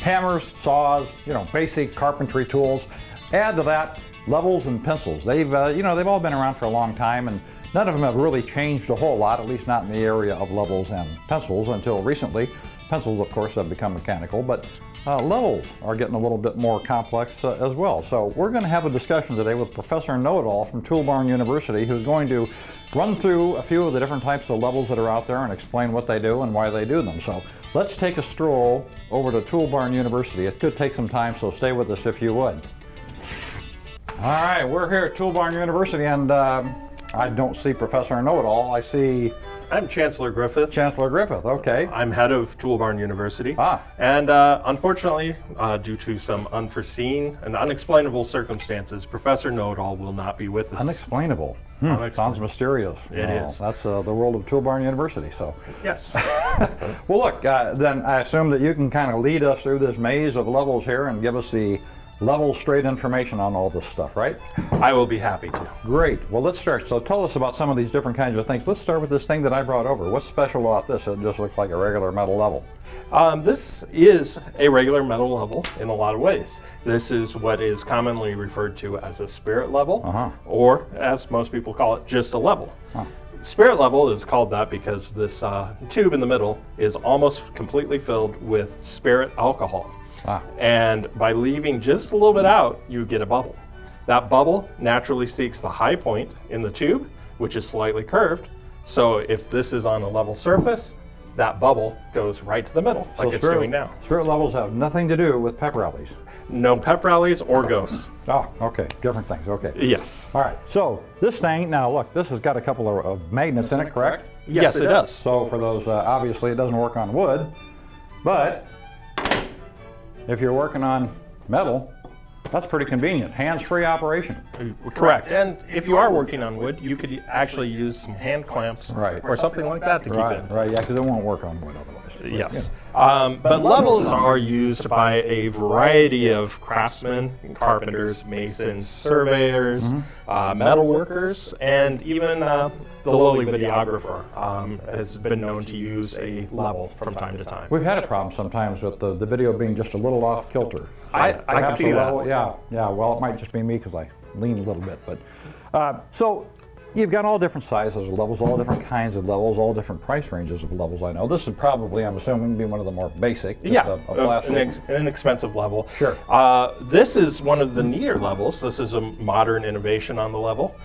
hammers, saws, basic carpentry tools. Add to that levels and pencils. They've all been around for a long time, and none of them have really changed a whole lot, at least not in the area of levels and pencils until recently. Pencils, of course, have become mechanical, but levels are getting a little bit more complex as well. So we're going to have a discussion today with Professor Know-It-All from Toolbarn University, who's going to run through a few of the different types of levels that are out there and explain what they do and why they do them. So let's take a stroll over to Toolbarn University. It could take some time, so stay with us if you would. All right, we're here at Toolbarn University, and I don't see Professor Know-It-All. I see... I'm Chancellor Griffith. Chancellor Griffith, okay. I'm head of Toolbarn University. And unfortunately, due to some unforeseen and unexplainable circumstances, Professor Know-It-All will not be with us. Unexplainable. Sounds mysterious. It is. That's the world of Toolbarn University, so. Yes. Well, look, then I assume that you can kind of lead us through this maze of levels here and give us the level straight information on all this stuff, right? I will be happy to. Great. Well, let's start. So tell us about some of these different kinds of things. Let's start with this thing that I brought over. What's special about this? It just looks like a regular metal level. This is a regular metal level in a lot of ways. This is what is commonly referred to as a spirit level, or as most people call it, just a level. Spirit level is called that because this tube in the middle is almost completely filled with spirit alcohol. And by leaving just a little bit out, you get a bubble. That bubble naturally seeks the high point in the tube, which is slightly curved. So if this is on a level surface, that bubble goes right to the middle, like it's doing now. Spirit levels have nothing to do with pep rallies. No pep rallies or ghosts. Oh, okay. Different things. Okay. Yes. All right. So this thing, now look, this has got a couple of magnets in it, correct? Yes, it does. So for those, obviously it doesn't work on wood, but if you're working on metal, that's pretty convenient. Hands-free operation. Correct. And if you are working on wood, you could actually use some hand clamps or something like that to keep it. Right, yeah, because it won't work on wood otherwise. Yes. But levels are used by a variety of craftsmen, carpenters, masons, surveyors, metal workers, and even the lowly videographer has been known to use a level from time to time. We've had a problem sometimes with the video being just a little off kilter. I can see that. Yeah, well, it might just be me because I lean a little bit. But so you've got all different sizes of levels, all different kinds of levels, all different price ranges of levels. I know this would probably, I'm assuming, be one of the more basic. An inexpensive level. Sure. This is one of the neater levels. This is a modern innovation on the level.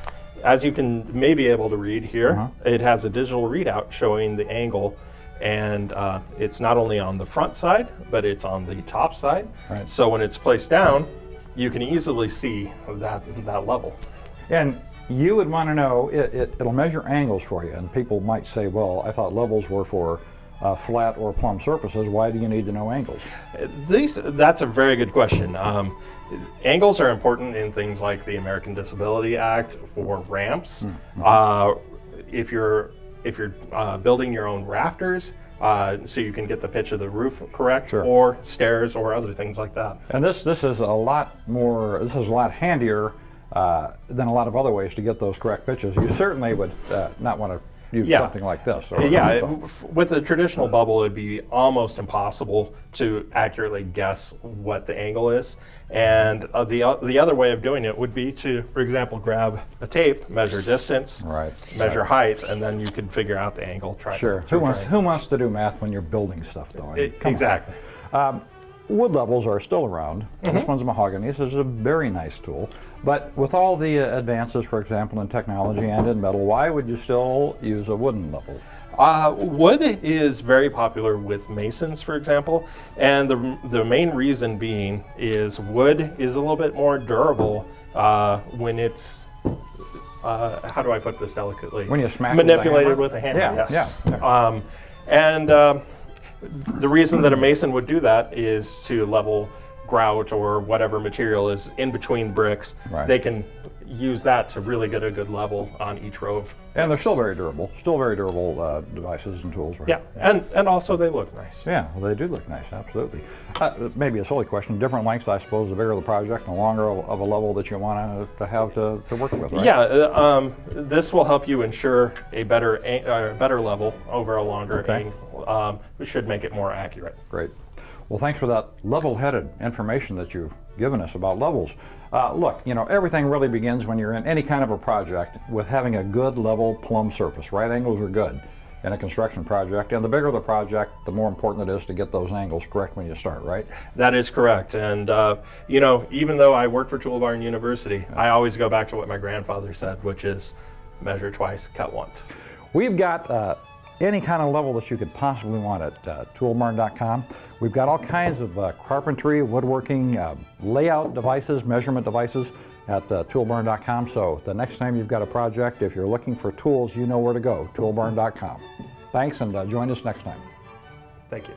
As you can maybe able to read here, it has a digital readout showing the angle, and it's not only on the front side, but it's on the top side. Right. So when it's placed down, you can easily see that level. And you would want to know, it'll measure angles for you, and people might say, well, I thought levels were for flat or plumb surfaces. Why do you need to know angles? That's a very good question. Angles are important in things like the American Disability Act for ramps. If you're building your own rafters, so you can get the pitch of the roof correct, or stairs or other things like that. And this is a lot handier than a lot of other ways to get those correct pitches. You certainly would not want to use something like this. With a traditional bubble, it'd be almost impossible to accurately guess what the angle is. And the other way of doing it would be to, for example, grab a tape, measure distance, measure height, and then you can figure out the angle. Who wants to do math when you're building stuff, though? Exactly. Wood levels are still around. This one's mahogany. This is a very nice tool. But with all the advances, for example, in technology and in metal, why would you still use a wooden level? Wood is very popular with masons, for example, and the main reason being is wood is a little bit more durable when it's how do I put this delicately? When you smack manipulated with a hammer. And the reason that a mason would do that is to level grout or whatever material is in between bricks. They can use that to really get a good level on each row of bricks. And they're still very durable devices and tools, right? Yeah, and also they look nice. Yeah, well, they do look nice, absolutely. Maybe a silly question, different lengths, I suppose, the bigger the project, the longer of a level that you want to have to work with, right? Yeah, this will help you ensure a better level over a longer angle. It should make it more accurate. Great. Well, thanks for that level-headed information that you've given us about levels. Look, you know, everything really begins when you're in any kind of a project with having a good level plumb surface. Right angles are good in a construction project, and the bigger the project, the more important it is to get those angles correct when you start, right? That is correct. And, you know, even though I work for Toolbar University, I always go back to what my grandfather said, which is measure twice, cut once. We've got any kind of level that you could possibly want at toolbarn.com. We've got all kinds of carpentry, woodworking, layout devices, measurement devices at toolbarn.com. So the next time you've got a project, if you're looking for tools, you know where to go, toolbarn.com. Thanks, and join us next time. Thank you.